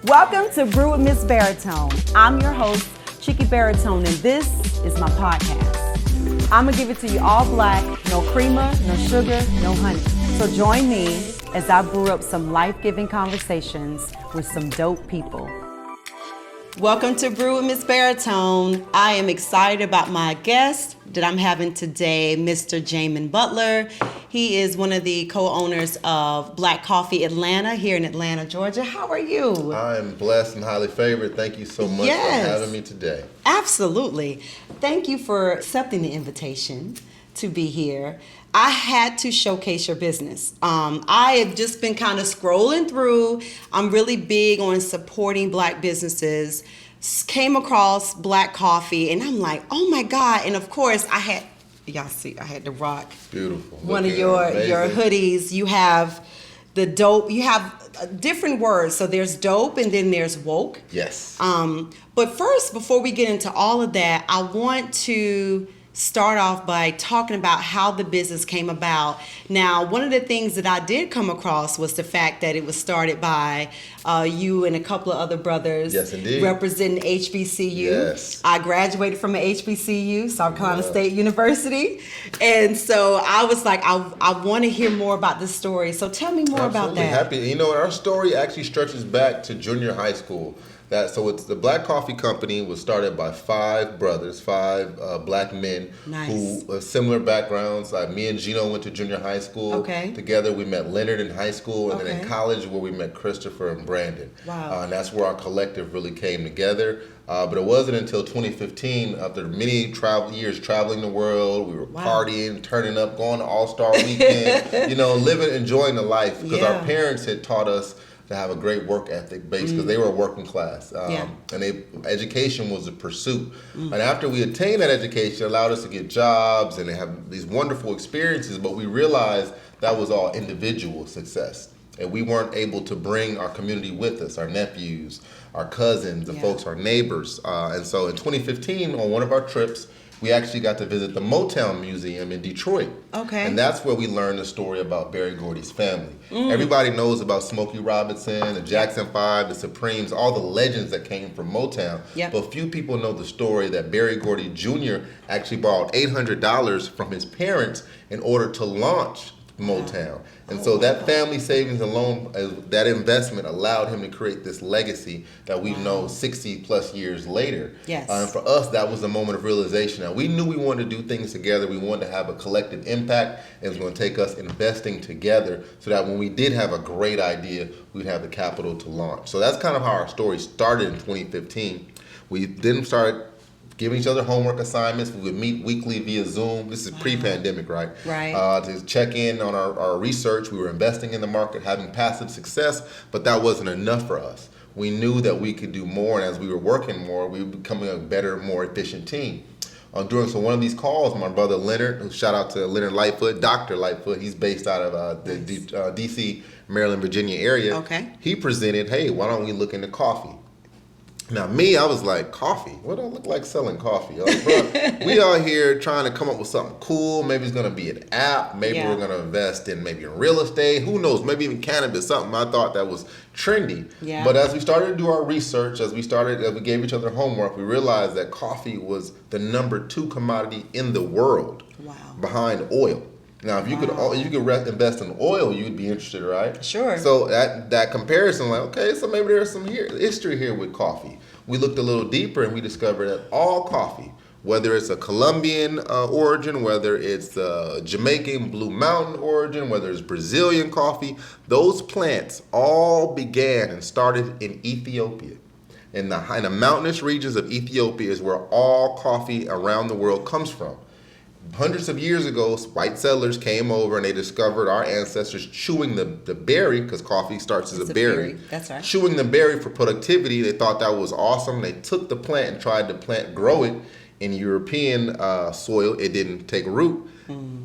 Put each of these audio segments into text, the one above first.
Welcome to Brew with Miss Baritone. I'm your host, Chicky Baritone, and this is my podcast. I'm gonna give it to you all black, no creamer, no sugar, no honey. So join me as I brew up some life-giving conversations with some dope people. Welcome to Brew with Miss Baritone. I am excited about my guest that I'm having today, Mr. Jamin Butler. He is one of the co-owners of Black Coffee Atlanta here in Atlanta, Georgia. How are you? I'm blessed and highly favored. Thank you so much for having me today. Absolutely. Thank you for accepting the invitation to be here. I had to showcase your business. I have just been kind of scrolling through. I'm really big on supporting Black businesses. Came across Black Coffee, and I'm like, oh my God. And of course, I had the rock. Beautiful. One of your hoodies. You have the dope. You have different words. So there's dope, and then there's woke. Yes. But first, before we get into all of that, I want to start off by talking about how the business came about. Now, one of the things that I did come across was the fact that it was started by you and a couple of other brothers. Yes, indeed. Representing HBCU. Yes. I graduated from an HBCU, South Carolina State University. And so I was like, I want to hear more about this story. So tell me more about that. Happy. You know, our story actually stretches back to junior high school. It's the Black Coffee Company was started by five brothers, Black men who have similar backgrounds. Me and Gino went to junior high school. Okay. Together we met Leonard in high school, and then in college where we met Christopher and Brandon. Wow. And that's where our collective really came together. But it wasn't until 2015, after many years traveling the world, we were partying, turning up, going to All-Star Weekend, living, enjoying the life. Because our parents had taught us to have a great work ethic base because they were working class. And education was a pursuit. And after we attained that education, it allowed us to get jobs and have these wonderful experiences, but we realized that was all individual success. And we weren't able to bring our community with us, our nephews, our cousins, and folks, our neighbors. And so in 2015, on one of our trips, we actually got to visit the Motown Museum in Detroit. Okay. And that's where we learned the story about Berry Gordy's family. Everybody knows about Smokey Robinson, the Jackson 5, the Supremes, all the legends that came from Motown. Yep. But few people know the story that Berry Gordy Jr. actually borrowed $800 from his parents in order to launch Motown. And so that family savings alone, that investment allowed him to create this legacy that we know 60 plus years later. Yes. And for us, that was a moment of realization. Now, we knew we wanted to do things together. We wanted to have a collective impact. It was going to take us investing together so that when we did have a great idea, we'd have the capital to launch. So that's kind of how our story started in 2015. We then started giving each other homework assignments. We would meet weekly via Zoom. This is pre-pandemic, right? Right. To check in on our research. We were investing in the market, having passive success, but that wasn't enough for us. We knew that we could do more, and as we were working more, we were becoming a better, more efficient team. During one of these calls, my brother Leonard, shout out to Leonard Lightfoot, Dr. Lightfoot, he's based out of the DC, Maryland, Virginia area. Okay. He presented, hey, why don't we look into coffee? Now, I was like, coffee? What do I look like selling coffee? I was, bro, we out here trying to come up with something cool. Maybe it's going to be an app. Maybe we're going to invest in real estate. Who knows? Maybe even cannabis, something I thought that was trendy. Yeah. But as we started to do our research, as we gave each other homework, we realized that coffee was the number 2 commodity in the world behind oil. Now, if you could invest in oil, you'd be interested, right? Sure. So that comparison, like, okay, so maybe there's some history here with coffee. We looked a little deeper and we discovered that all coffee, whether it's a Colombian origin, whether it's Jamaican Blue Mountain origin, whether it's Brazilian coffee, those plants all began and started in Ethiopia. In the mountainous regions of Ethiopia is where all coffee around the world comes from. Hundreds of years ago, white settlers came over and they discovered our ancestors chewing the berry, because coffee starts as a berry. That's right. Chewing the berry for productivity. They thought that was awesome. They took the plant and tried to grow it in European soil. It didn't take root.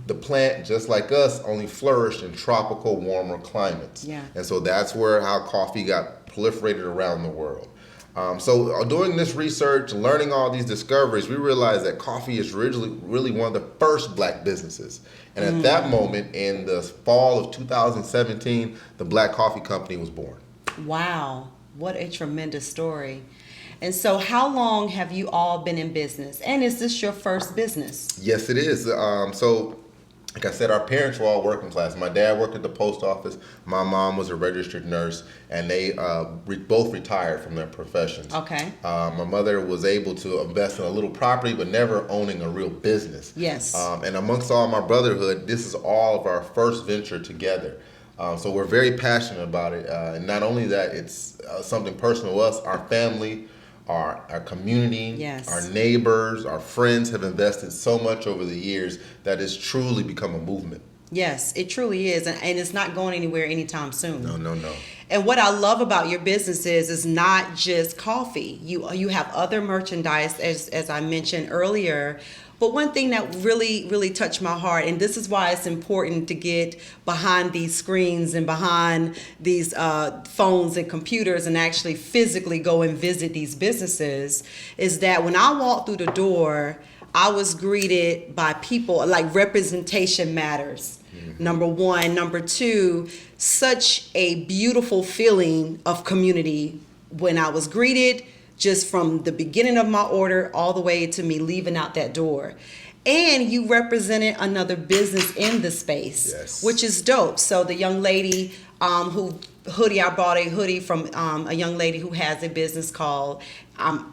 The plant, just like us, only flourished in tropical, warmer climates. Yeah. And so that's how coffee got proliferated around the world. So doing this research, learning all these discoveries, we realized that coffee is really one of the first Black businesses. And at that moment, in the fall of 2017, the Black Coffee Company was born. Wow. What a tremendous story. And so how long have you all been in business? And is this your first business? Yes, it is. So, like I said, our parents were all working class. My dad worked at the post office. My mom was a registered nurse, and they both retired from their professions. Okay. My mother was able to invest in a little property, but never owning a real business. Yes. And amongst all my brotherhood, this is all of our first venture together. So we're very passionate about it. And not only that, it's something personal to us, our family, our community, yes. our neighbors, our friends have invested so much over the years that it's truly become a movement. Yes, it truly is. And it's not going anywhere anytime soon. No. And what I love about your business is not just coffee. You have other merchandise, as I mentioned earlier. But one thing that really, really touched my heart, and this is why it's important to get behind these screens and behind these phones and computers and actually physically go and visit these businesses, is that when I walked through the door, I was greeted by people, like representation matters. Mm-hmm. Number one. Number two, such a beautiful feeling of community when I was greeted, just from the beginning of my order all the way to me leaving out that door. And you represented another business in the space, yes. which is dope. So the young lady I bought a hoodie from a young lady who has a business called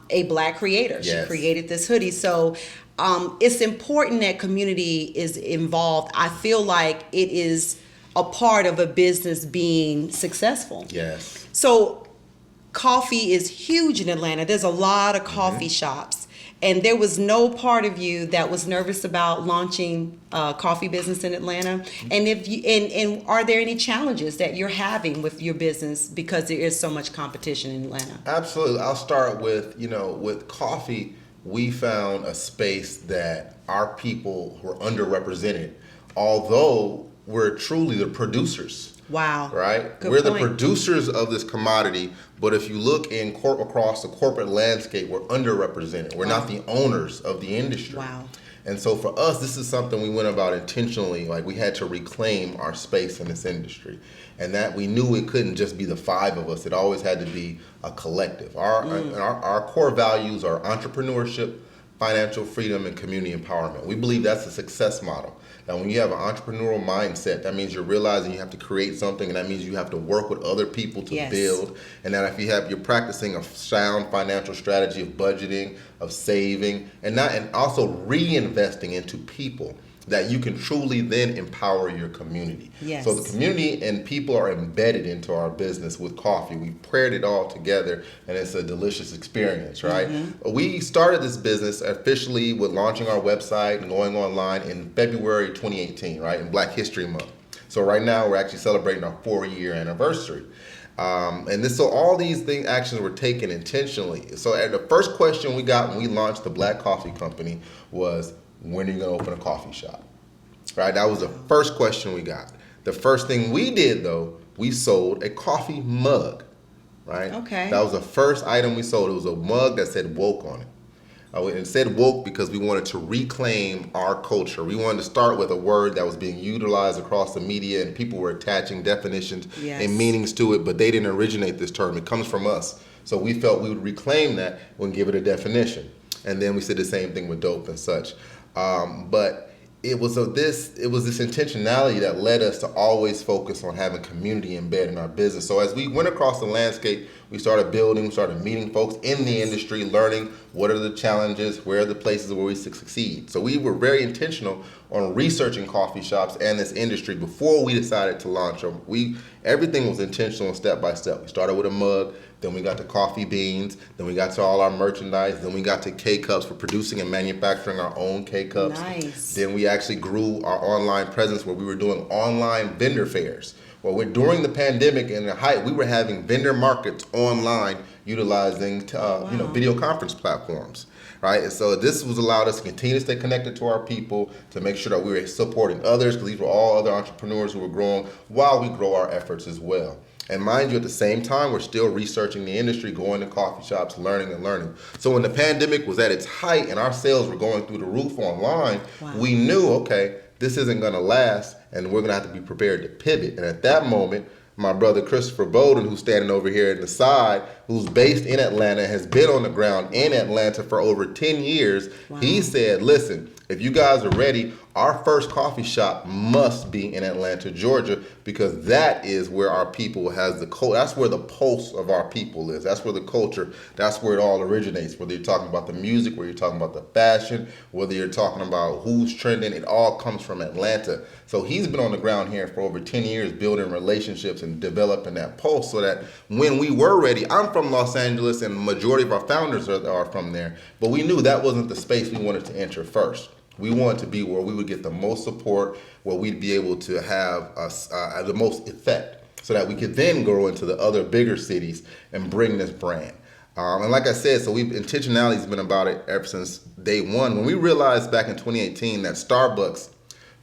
A Black Creator. Yes. She created this hoodie. So it's important that community is involved. I feel like it is a part of a business being successful. Yes. So coffee is huge in Atlanta. There's a lot of coffee mm-hmm. shops. And there was no part of you that was nervous about launching a coffee business in Atlanta. And if you and are there any challenges that you're having with your business because there is so much competition in Atlanta? Absolutely. I'll start with, with coffee, we found a space that our people were underrepresented, although we're truly the producers. Wow. Right? Good We're point. the producers of this commodity, but if you look across the corporate landscape, we're underrepresented. We're wow. not the owners of the industry. Wow. And so for us, this is something we went about intentionally. Like, we had to reclaim our space in this industry. And that we knew it couldn't just be the five of us. It always had to be a collective. Our core values are entrepreneurship, financial freedom, and community empowerment. We believe that's a success model. Now, when you have an entrepreneurial mindset, that means you're realizing you have to create something, and that means you have to work with other people to yes. build. And that if you're practicing a sound financial strategy of budgeting, of saving, and also reinvesting into people, that you can truly then empower your community. Yes. So the community and people are embedded into our business with coffee. We paired it all together, and it's a delicious experience, right? Mm-hmm. We started this business officially with launching our website and going online in February 2018, right, in Black History Month. So right now we're actually celebrating our 4-year anniversary. So all these actions were taken intentionally. So the first question we got when we launched the Black Coffee Company was, when are you going to open a coffee shop? Right? That was the first question we got. The first thing we did, though, we sold a coffee mug. Right? Okay. That was the first item we sold. It was a mug that said woke on it. It said woke because we wanted to reclaim our culture. We wanted to start with a word that was being utilized across the media, and people were attaching definitions yes. and meanings to it, but they didn't originate this term. It comes from us. So we felt we would reclaim that and give it a definition. And then we said the same thing with dope and such. But it was this intentionality that led us to always focus on having community embedded in our business. So as we went across the landscape, we started building, we started meeting folks in the industry, learning what are the challenges, where are the places where we succeed. So we were very intentional on researching coffee shops and this industry before we decided to launch them. Everything was intentional, step by step. We started with a mug, then we got to coffee beans, then we got to all our merchandise, then we got to K-Cups for producing and manufacturing our own K-Cups. Nice. Then we actually grew our online presence where we were doing online vendor fairs. Well, during the pandemic and the height, we were having vendor markets online utilizing video conference platforms. Right, and so this was allowed us to continue to stay connected to our people, to make sure that we were supporting others, because these were all other entrepreneurs who were growing, while we grow our efforts as well. And mind you, at the same time, we're still researching the industry, going to coffee shops, learning. So when the pandemic was at its height and our sales were going through the roof online, wow. we knew, okay, this isn't going to last, and we're going to have to be prepared to pivot. And at that moment, my brother Christopher Bowden, who's standing over here in the side, who's based in Atlanta, has been on the ground in Atlanta for over 10 years. Wow. He said, listen, if you guys are ready, our first coffee shop must be in Atlanta, Georgia, because that is where our people has the that's where the pulse of our people is. That's where the culture, that's where it all originates. Whether you're talking about the music, whether you're talking about the fashion, whether you're talking about who's trending, it all comes from Atlanta. So he's been on the ground here for over 10 years building relationships and developing that pulse so that when we were ready, I'm from Los Angeles and the majority of our founders are from there, but we knew that wasn't the space we wanted to enter first. We wanted to be where we would get the most support, where we'd be able to have the most effect so that we could then grow into the other bigger cities and bring this brand. And like I said, so intentionality's been about it ever since day one. When we realized back in 2018 that Starbucks,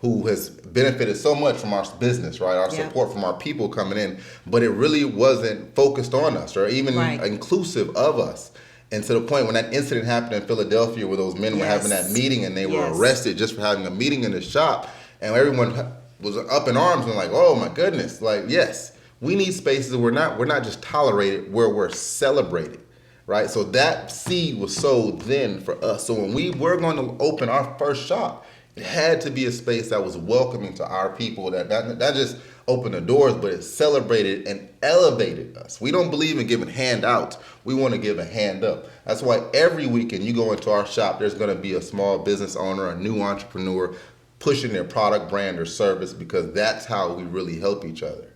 who has benefited so much from our business, right? Our support from our people coming in, but it really wasn't focused on us or even inclusive of us. And to the point when that incident happened in Philadelphia where those men were having that meeting and they were arrested just for having a meeting in the shop, and everyone was up in arms and like, oh my goodness, like, yes, we need spaces where we're not just tolerated, where we're celebrated, right? So that seed was sowed then for us. So when we were going to open our first shop, it had to be a space that was welcoming to our people, that just opened the doors, but it celebrated and elevated us. We don't believe in giving handouts. We want to give a hand up. That's why every weekend you go into our shop, there's going to be a small business owner, a new entrepreneur pushing their product, brand, or service, because that's how we really help each other.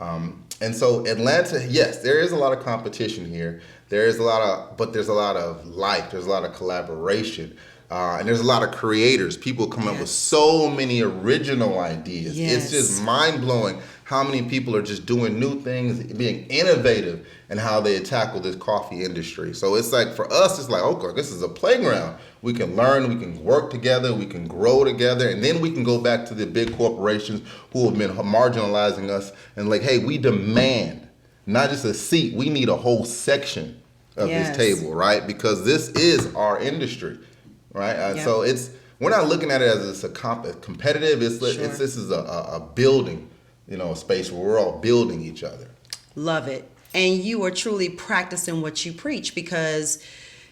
And so Atlanta, yes, there is a lot of competition here. But there's a lot of life. There's a lot of collaboration. And there's a lot of creators. People come up with so many original ideas. It's just mind-blowing how many people are just doing new things, being innovative in how they tackle this coffee industry. So it's like, for us, it's like, okay, this is a playground. We can learn, we can work together, we can grow together, and then we can go back to the big corporations who have been marginalizing us and like, hey, we demand not just a seat, we need a whole section of this table, right? Because this is our industry. Right, so we're not looking at it as it's a competitive. This is a building, space where we're all building each other. Love it, and you are truly practicing what you preach, because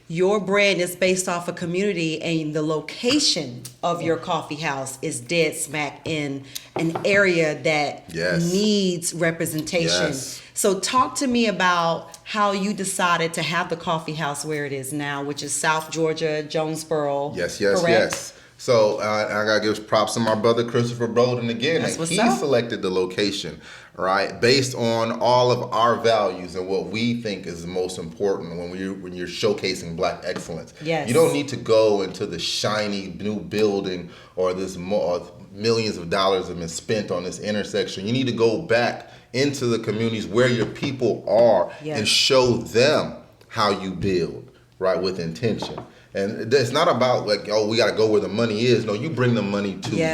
your brand is based off a community, and the location of your coffee house is dead smack in an area that needs representation. Yes. So talk to me about how you decided to have the coffee house where it is now, which is South Georgia, Jonesboro. Yes. So I gotta give props to my brother Christopher Bowden again. That's what's he up. Selected the location, right, based on all of our values and what we think is the most important when you're showcasing Black excellence. Yes. You don't need to go into the shiny new building or this millions of dollars have been spent on this intersection. You need to go back into the communities where your people are and show them how you build, right, with intention. And it's not about like, oh, we got to go where the money is. No, you bring the money to you.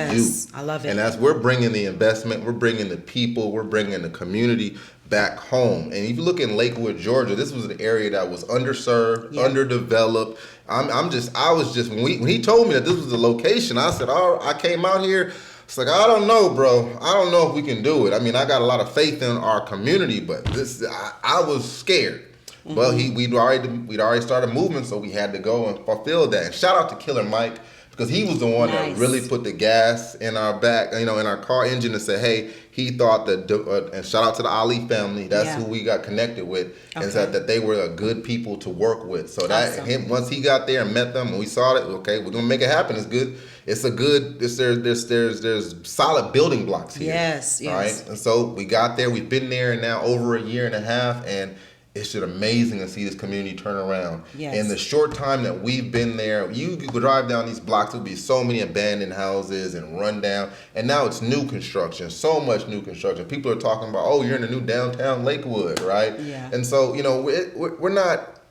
I love it. And we're bringing the investment, we're bringing the people, we're bringing the community back home. And if you look in Lakewood, Georgia, this was an area that was underserved, underdeveloped. When he told me that this was the location, I said, oh, I came out here. It's like, I don't know, bro. I don't know if we can do it. I mean, I got a lot of faith in our community, but I was scared. Mm-hmm. Well, we'd already started moving, so we had to go and fulfill that. And shout out to Killer Mike, because he was the one that really put the gas in our back, in our car engine, and said, hey, he thought that, and shout out to the Ali family, that's who we got connected with, and said that they were a good people to work with. So once he got there and met them, and we saw it, okay, we're gonna make it happen. It's good. There's solid building blocks here. Yes. Right? And so we got there. We've been there now over a year and a half, and it's just amazing to see this community turn around. Yes. In the short time that we've been there, you could drive down these blocks, there'll be so many abandoned houses and rundown, and now it's new construction, so much new construction. People are talking about, oh, you're in the new downtown Lakewood, right? Yeah. And so, we're not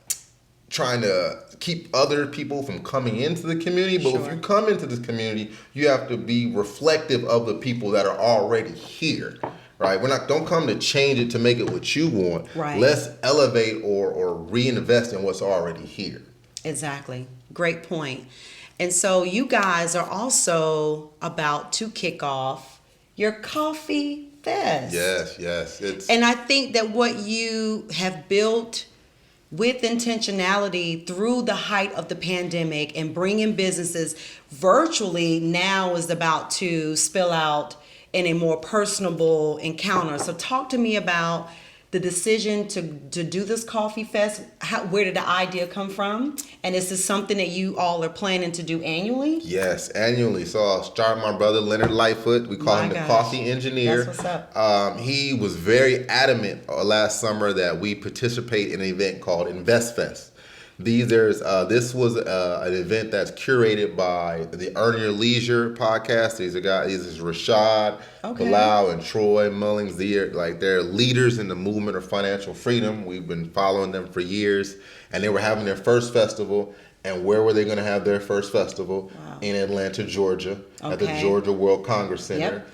trying to keep other people from coming into the community, but if you come into this community, you have to be reflective of the people that are already here. Right, don't come to change it to make it what you want. Right. Let's elevate or reinvest in what's already here. Exactly. Great point. And so you guys are also about to kick off your coffee Fest. Yes. And I think that what you have built with intentionality through the height of the pandemic and bringing businesses virtually now is about to spill out in a more personable encounter. So talk to me about the decision to do this coffee fest. Where did the idea come from? And is this something that you all are planning to do annually? Yes, annually. So I'll start my brother Leonard Lightfoot. We call him the coffee engineer. That's what's up. He was very adamant last summer that we participate in an event called Invest Fest. This was an event that's curated by the Earn Your Leisure podcast. These is Rashad, Bilal, and Troy Mullings. They're leaders in the movement of financial freedom. We've been following them for years, and they were having their first festival. And where were they going to have their first festival? Wow. In Atlanta, Georgia, at the Georgia World Congress Center.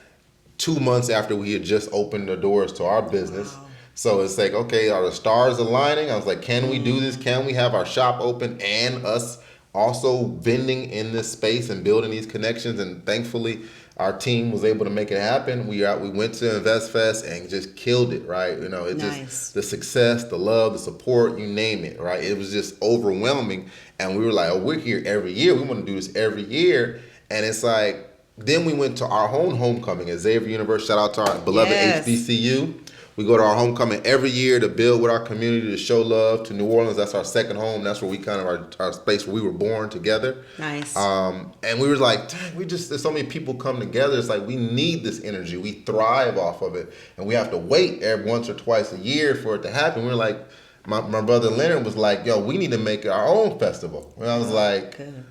2 months after we had just opened the doors to our business. Wow. So it's like, okay, are the stars aligning? I was like, can we do this? Can we have our shop open and us also vending in this space and building these connections? And thankfully, our team was able to make it happen. We went to Invest Fest and just killed it, right? Just the success, the love, the support, you name it, right? It was just overwhelming. And we were like, oh, we're here every year. We want to do this every year. And it's like, then we went to our own homecoming at Xavier University. Shout out to our beloved HBCU. We go to our homecoming every year to build with our community, to show love to New Orleans. That's our second home. That's where we kind of our space where we were born together. Nice. And we were like, dang, there's so many people come together. It's like we need this energy. We thrive off of it. And we have to wait every once or twice a year for it to happen. We were like, my brother Leonard was like, yo, we need to make our own festival. And I was like, good.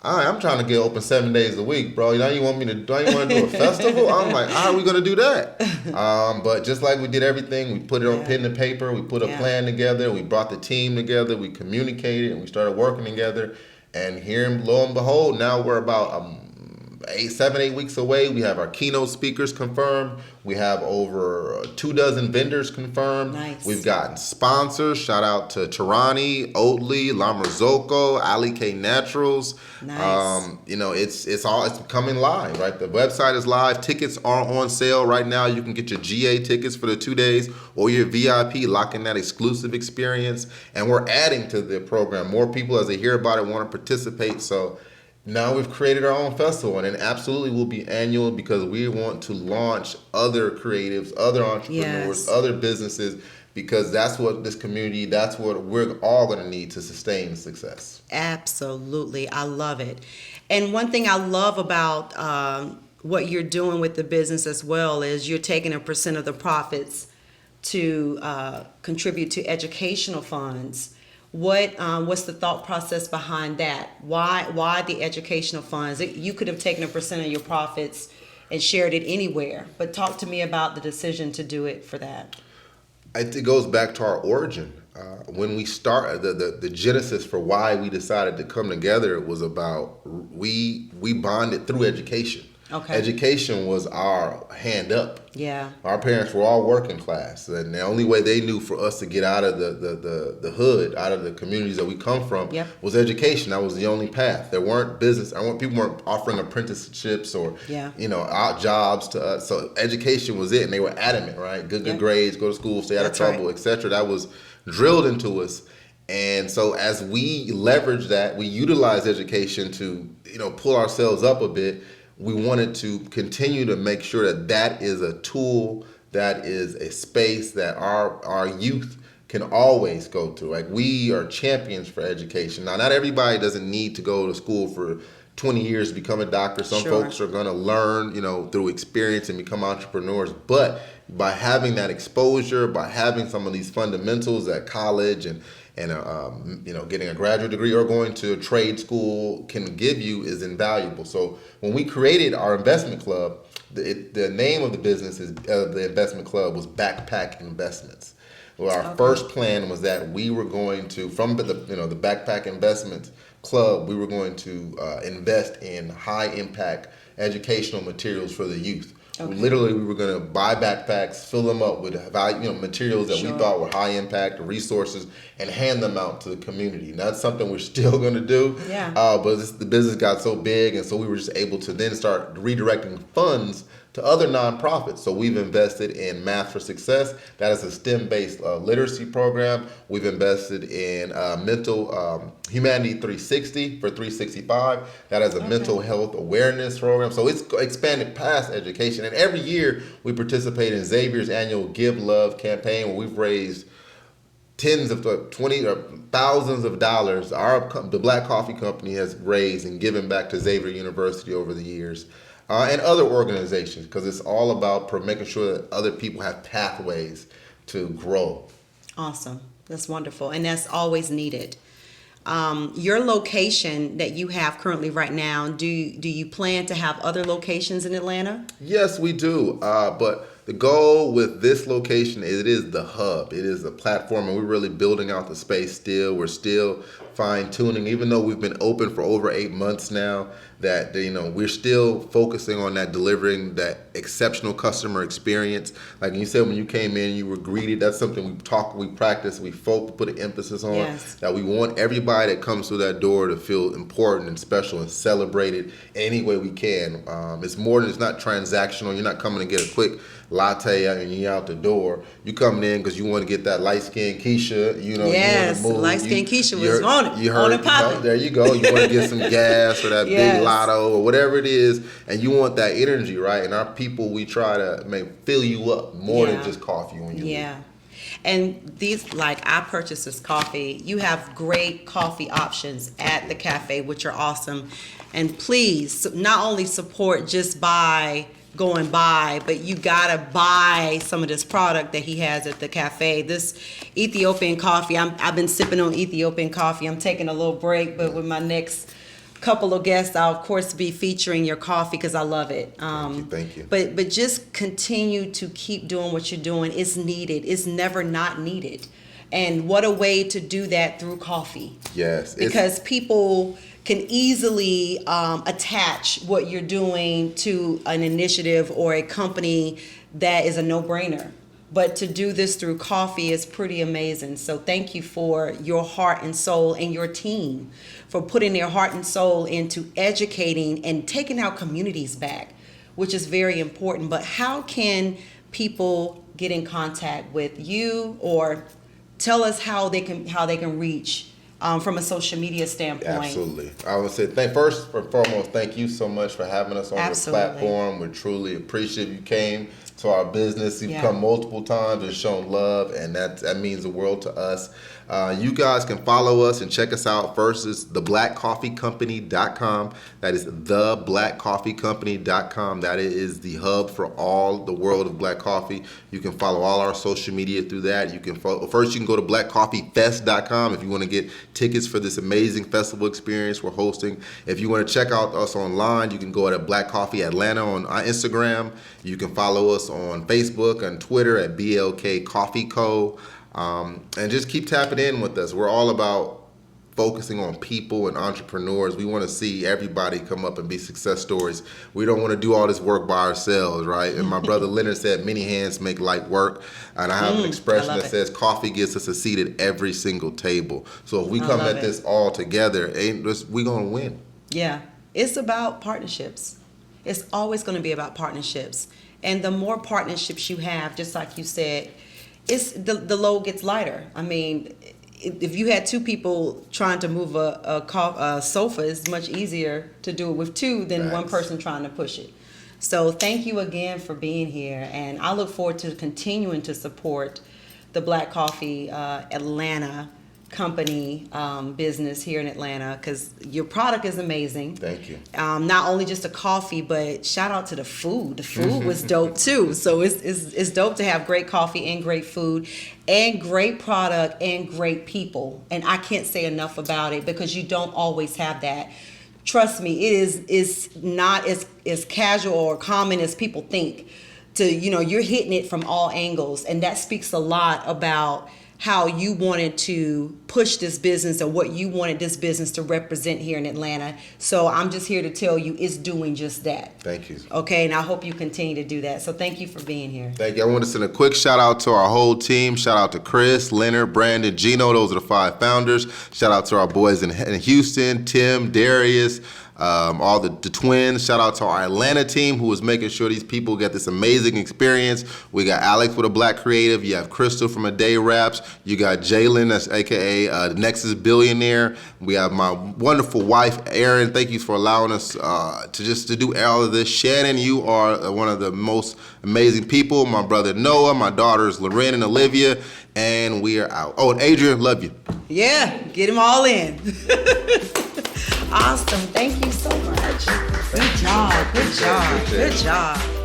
I'm trying to get open 7 days a week, bro. Now you want to do a festival? I'm like, how are we going to do that? But just like we did everything, we put it on pen and paper. We put a plan together. We brought the team together. We communicated, and we started working together. And here, lo and behold, now we're about 7-8 weeks away. We have our keynote speakers confirmed. We have over 24 vendors confirmed. Nice. We've gotten sponsors. Shout out to Tarani, Oatly, La Marzocco, Ali K Naturals. Nice. It's coming live, right? The website is live. Tickets are on sale right now. You can get your GA tickets for the 2 days or your VIP, lock in that exclusive experience. And we're adding to the program. More people, as they hear about it, want to participate. So now we've created our own festival, and it absolutely will be annual because we want to launch other creatives, other entrepreneurs, other businesses, because that's what this community, that's what we're all going to need to sustain success. Absolutely. I love it. And one thing I love about what you're doing with the business as well is you're taking 1% of the profits to contribute to educational funds. What's the thought process behind that? Why the educational funds? You could have taken 1% of your profits and shared it anywhere, but talk to me about the decision to do it for that. It goes back to our origin. When we start, the genesis for why we decided to come together was about we bonded through education. Okay. Education was our hand up. Yeah. Our parents were all working class, and the only way they knew for us to get out of the hood, out of the communities that we come from, was education. That was the only path. There weren't business. People weren't offering apprenticeships or out jobs to us. So education was it, and they were adamant, right? Good grades, go to school, stay out of trouble, etc. That was drilled into us. And so as we leveraged that, we utilized education to pull ourselves up a bit. We wanted to continue to make sure that is a tool, that is a space that our youth can always go to. Like, we are champions for education. Now, not everybody doesn't need to go to school for 20 years to become a doctor. Some folks are going to learn, through experience and become entrepreneurs. But by having that exposure, by having some of these fundamentals at college and getting a graduate degree or going to a trade school can give you is invaluable. So when we created our investment club, the name of the business the investment club was Backpack Investments. Well, our first plan was that we were going to, from the Backpack Investments Club, we were going to invest in high impact educational materials for the youth. Okay. Literally, we were going to buy backpacks, fill them up with materials that we thought were high impact, resources, and hand them out to the community. And that's something we're still going to do. Yeah. But the business got so big, and so we were just able to then start redirecting funds to other nonprofits. So we've invested in Math for Success. That is a STEM-based literacy program. We've invested in mental Humanity 360 for 365. That is a mental health awareness program. So it's expanded past education. And every year we participate in Xavier's annual Give Love campaign, where we've raised tens of 20 or thousands of dollars. The Black Coffee Company has raised and given back to Xavier University over the years, and other organizations, because it's all about making sure that other people have pathways to grow. Awesome. That's wonderful. And that's always needed. Your location that you have currently right now, do you plan to have other locations in Atlanta? Yes, we do. But the goal with this location is it is the hub. It is the platform, and we're really building out the space still. We're still fine-tuning, even though we've been open for over 8 months now, that we're still focusing on that, delivering that exceptional customer experience. Like you said, when you came in, you were greeted. That's something we practice, we put an emphasis on. Yes. That we want everybody that comes through that door to feel important and special and celebrated any way we can. It's more than, it's not transactional. You're not coming to get a quick latte and you're out the door. You coming in because you want to get that light-skinned Keisha. Yes, light-skinned Keisha was on it. You heard, there you go. You want to get some gas or that big lotto or whatever it is, and you want that energy, right? And our people, we try to fill you up more than just coffee when you leave. And these, like, I purchased this coffee. You have great coffee options at the cafe, which are awesome. And please, not only support just by going by, but you gotta buy some of this product that he has at the cafe. This Ethiopian coffee, I've been sipping on Ethiopian coffee. I'm taking a little break, but with my next couple of guests, I'll of course be featuring your coffee because I love it. Thank you. But just continue to keep doing what you're doing. It's needed. It's never not needed. And what a way to do that through coffee. Yes. Because people can easily attach what you're doing to an initiative or a company that is a no-brainer. But to do this through coffee is pretty amazing. So thank you for your heart and soul, and your team for putting their heart and soul into educating and taking our communities back, which is very important. But how can people get in contact with you, or tell us how they can reach from a social media standpoint? Absolutely. I would say, first and foremost, thank you so much for having us on your platform. We're truly appreciative you came to our business. You've come multiple times and shown love, and that means the world to us. You guys can follow us and check us out. First is theblackcoffeecompany.com. That is theblackcoffeecompany.com. That is the hub for all the world of black coffee. You can follow all our social media through that. You can first you can go to blackcoffeefest.com if you want to get tickets for this amazing festival experience we're hosting. If you want to check out us online, you can go to Black Coffee Atlanta on Instagram. You can follow us on Facebook and Twitter at BLK Coffee Co. And just keep tapping in with us. We're all about focusing on people and entrepreneurs. We want to see everybody come up and be success stories. We don't want to do all this work by ourselves, right? And my brother Leonard said, many hands make light work. And I have an expression that says coffee gets us a seat at every single table. So if we come at this all together, we're going to win. Yeah. It's about partnerships. It's always going to be about partnerships. And the more partnerships you have, just like you said, it's the load gets lighter. I mean, if you had two people trying to move a sofa, it's much easier to do it with two than one person trying to push it. So thank you again for being here, and I look forward to continuing to support the Black Coffee Atlanta company business here in Atlanta, because your product is amazing. Thank you. Not only just the coffee, but shout out to the food. The food was dope too. So it's dope to have great coffee and great food and great product and great people. And I can't say enough about it, because you don't always have that. Trust me, it's not as casual or common as people think. You're hitting it from all angles, and that speaks a lot about how you wanted to push this business and what you wanted this business to represent here in Atlanta. So I'm just here to tell you it's doing just that. Thank you. Okay, and I hope you continue to do that. So thank you for being here. Thank you. I want to send a quick shout out to our whole team. Shout out to Chris, Leonard, Brandon, Gino. Those are the 5 founders. Shout out to our boys in Houston, Tim, Darius, all the twins. Shout out to our Atlanta team who is making sure these people get this amazing experience. We got Alex with a Black Creative. You have Crystal from A Day Raps. You got Jalen, that's AKA Nexus Billionaire. We have my wonderful wife, Erin. Thank you for allowing us to do all of this. Shannon, you are one of the most amazing people. My brother Noah, my daughters Loren and Olivia, and we are out. Oh, and Adrian, love you. Yeah, get them all in. Awesome. Thank you so much. Good job. Good job. Good job.